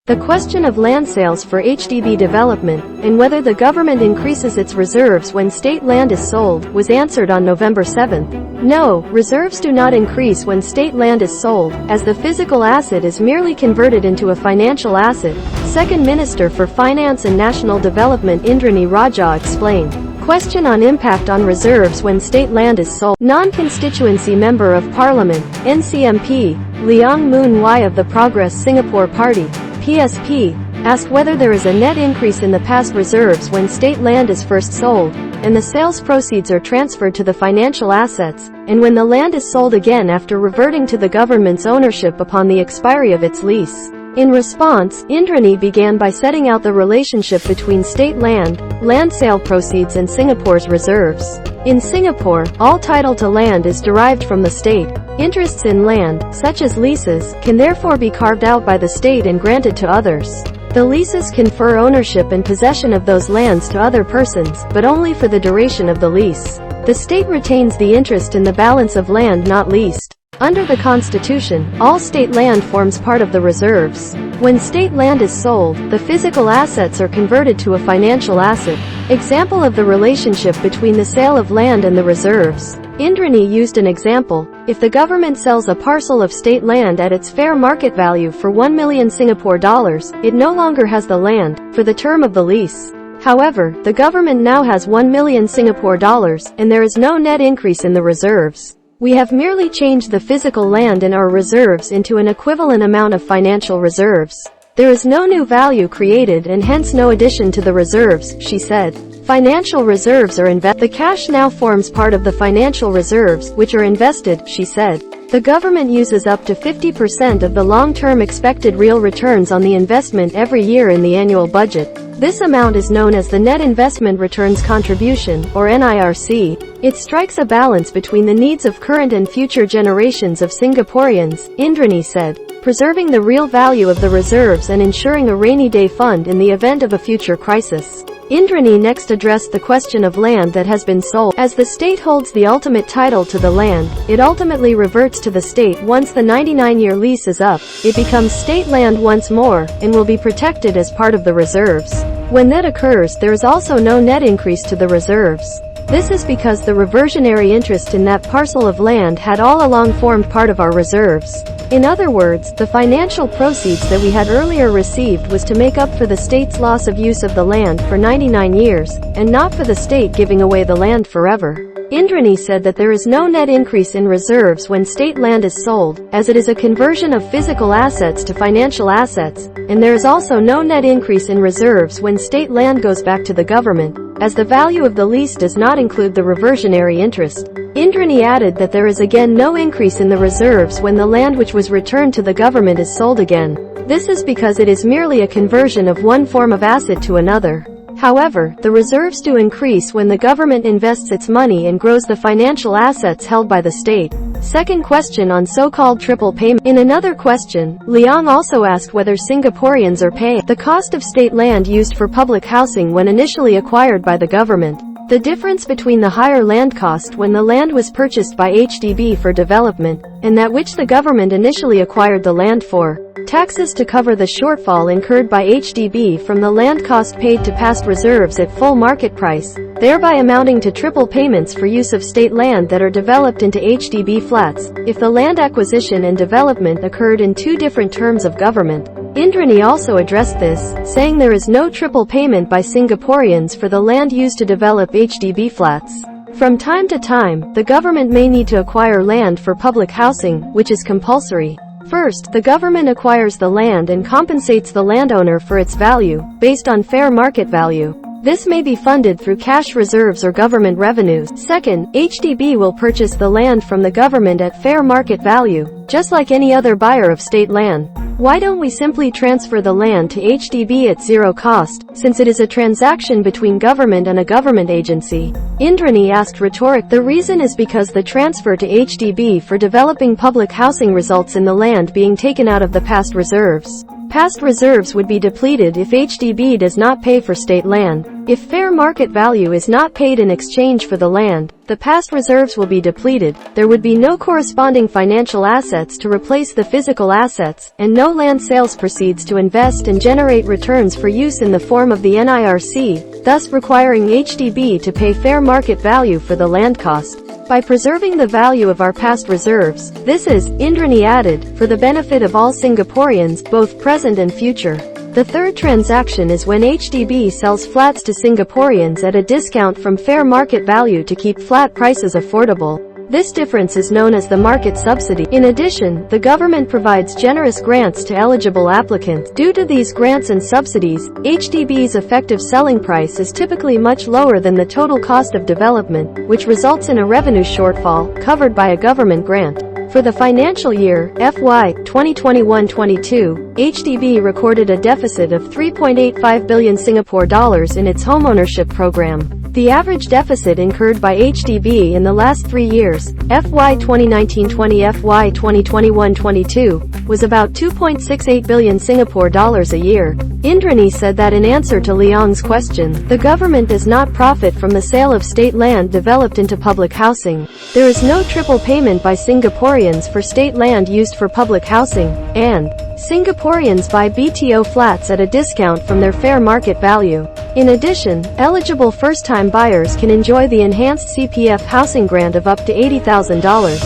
The question of land sales for HDB development, and whether the government increases its reserves when state land is sold, was answered on November 7. No, reserves do not increase when state land is sold, as the physical asset is merely converted into a financial asset, Second Minister for Finance and National Development Indranee Rajah explained. Question on impact on reserves when state land is sold. Non-Constituency Member of Parliament, NCMP, Leong Mun Wai of the Progress Singapore Party, PSP, asked whether there is a net increase in the past reserves when state land is first sold, and the sales proceeds are transferred to the financial assets, and when the land is sold again after reverting to the government's ownership upon the expiry of its lease. In response, Indranee began by setting out the relationship between state land sale proceeds and Singapore's reserves. In Singapore, all title to land is derived from the state. Interests in land, such as leases, can therefore be carved out by the state and granted to others. The leases confer ownership and possession of those lands to other persons, but only for the duration of the lease. The state retains the interest in the balance of land not leased. Under the Constitution, all state land forms part of the reserves. When state land is sold, the physical assets are converted to a financial asset. Example of the relationship between the sale of land and the reserves. Indranee used an example. If the government sells a parcel of state land at its fair market value for 1 million Singapore dollars, it no longer has the land for the term of the lease. However, the government now has 1 million Singapore dollars, and there is no net increase in the reserves. We have merely changed the physical land in our reserves into an equivalent amount of financial reserves. There is no new value created and hence no addition to the reserves, she said. Financial reserves are invested. The cash now forms part of the financial reserves, which are invested, she said. The government uses up to 50% of the long-term expected real returns on the investment every year in the annual budget. This amount is known as the Net Investment Returns Contribution, or NIRC. It strikes a balance between the needs of current and future generations of Singaporeans, Indranee said, preserving the real value of the reserves and ensuring a rainy day fund in the event of a future crisis. Indranee next addressed the question of land that has been sold. As the state holds the ultimate title to the land, it ultimately reverts to the state once the 99-year lease is up. It becomes state land once more, and will be protected as part of the reserves. When that occurs, there is also no net increase to the reserves. This is because the reversionary interest in that parcel of land had all along formed part of our reserves. In other words, the financial proceeds that we had earlier received was to make up for the state's loss of use of the land for 99 years, and not for the state giving away the land forever. Indranee said that there is no net increase in reserves when state land is sold, as it is a conversion of physical assets to financial assets, and there is also no net increase in reserves when state land goes back to the government, as the value of the lease does not include the reversionary interest. Indranee added that there is again no increase in the reserves when the land which was returned to the government is sold again. This is because it is merely a conversion of one form of asset to another. However, the reserves do increase when the government invests its money and grows the financial assets held by the state. Second question on so-called triple payment. In another question, Leong also asked whether Singaporeans are paying the cost of state land used for public housing when initially acquired by the government. The difference between the higher land cost when the land was purchased by HDB for development, and that which the government initially acquired the land for. Taxes to cover the shortfall incurred by HDB from the land cost paid to past reserves at full market price, thereby amounting to triple payments for use of state land that are developed into HDB flats, if the land acquisition and development occurred in two different terms of government. Indranee also addressed this, saying there is no triple payment by Singaporeans for the land used to develop HDB flats. From time to time, the government may need to acquire land for public housing, which is compulsory. First, the government acquires the land and compensates the landowner for its value, based on fair market value. This may be funded through cash reserves or government revenues. Second, HDB will purchase the land from the government at fair market value, just like any other buyer of state land. Why don't we simply transfer the land to HDB at zero cost, since it is a transaction between government and a government agency? Indranee asked rhetoric. The reason is because the transfer to HDB for developing public housing results in the land being taken out of the past reserves. Past reserves would be depleted if HDB does not pay for state land. If fair market value is not paid in exchange for the land, the past reserves will be depleted, there would be no corresponding financial assets to replace the physical assets, and no land sales proceeds to invest and generate returns for use in the form of the NIRC, thus requiring HDB to pay fair market value for the land cost. By preserving the value of our past reserves, this is, Indranee added, for the benefit of all Singaporeans, both present and future. The third transaction is when HDB sells flats to Singaporeans at a discount from fair market value to keep flat prices affordable. This difference is known as the market subsidy. In addition, the government provides generous grants to eligible applicants. Due to these grants and subsidies, HDB's effective selling price is typically much lower than the total cost of development, which results in a revenue shortfall, covered by a government grant. For the financial year, FY 2021-22, HDB recorded a deficit of 3.85 billion Singapore dollars in its homeownership program. The average deficit incurred by HDB in the last 3 years, FY 2019-20 FY 2021-22, was about 2.68 billion Singapore dollars a year. Indranee said that in answer to Leong's question, the government does not profit from the sale of state land developed into public housing. There is no triple payment by Singaporeans for state land used for public housing, and Singaporeans buy BTO flats at a discount from their fair market value. In addition, eligible first-time buyers can enjoy the enhanced CPF housing grant of up to $80,000.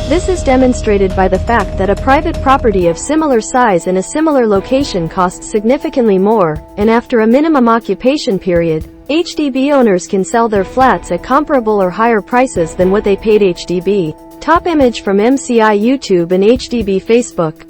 This is demonstrated by the fact that a private property of similar size in a similar location costs significantly more, and after a minimum occupation period, HDB owners can sell their flats at comparable or higher prices than what they paid HDB. Top image from MCI YouTube and HDB Facebook.